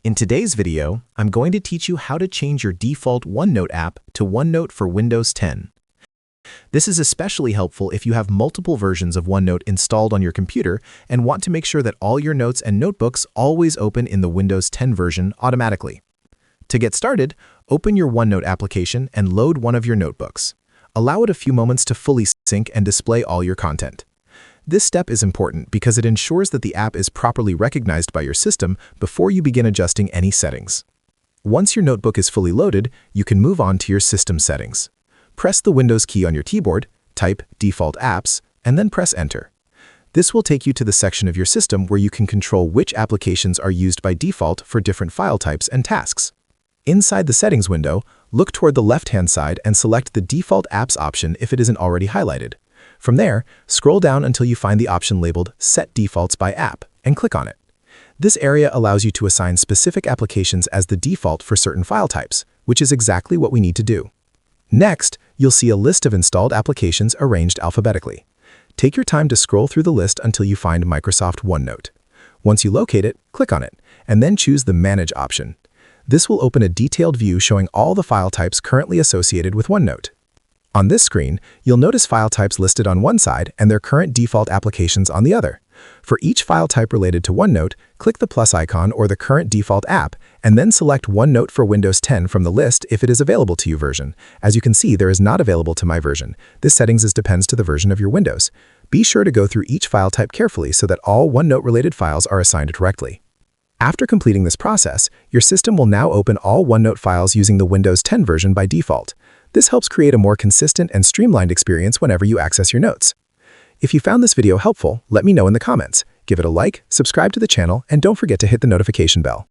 In today's video, I'm going to teach you how to change your default OneNote app to OneNote for Windows 10. This is especially helpful if you have multiple versions of OneNote installed on your computer and want to make sure that all your notes and notebooks always open in the Windows 10 version automatically. To get started, open your OneNote application and load one of your notebooks. Allow it a few moments to fully sync and display all your content. This step is important because it ensures that the app is properly recognized by your system before you begin adjusting any settings. Once your notebook is fully loaded, you can move on to your system settings. Press the Windows key on your keyboard, type Default Apps, and then press Enter. This will take you to the section of your system where you can control which applications are used by default for different file types and tasks. Inside the Settings window, look toward the left-hand side and select the Default Apps option if it isn't already highlighted. From there, scroll down until you find the option labeled Set Defaults by App and click on it. This area allows you to assign specific applications as the default for certain file types, which is exactly what we need to do. Next, you'll see a list of installed applications arranged alphabetically. Take your time to scroll through the list until you find Microsoft OneNote. Once you locate it, click on it, and then choose the Manage option. This will open a detailed view showing all the file types currently associated with OneNote. On this screen, you'll notice file types listed on one side and their current default applications on the other. For each file type related to OneNote, click the plus icon or the current default app, and then select OneNote for Windows 10 from the list if it is available to you version. As you can see, there is not available to my version. This settings depends to the version of your Windows. Be sure to go through each file type carefully so that all OneNote-related files are assigned correctly. After completing this process, your system will now open all OneNote files using the Windows 10 version by default. This helps create a more consistent and streamlined experience whenever you access your notes. If you found this video helpful, let me know in the comments. Give it a like, subscribe to the channel, and don't forget to hit the notification bell.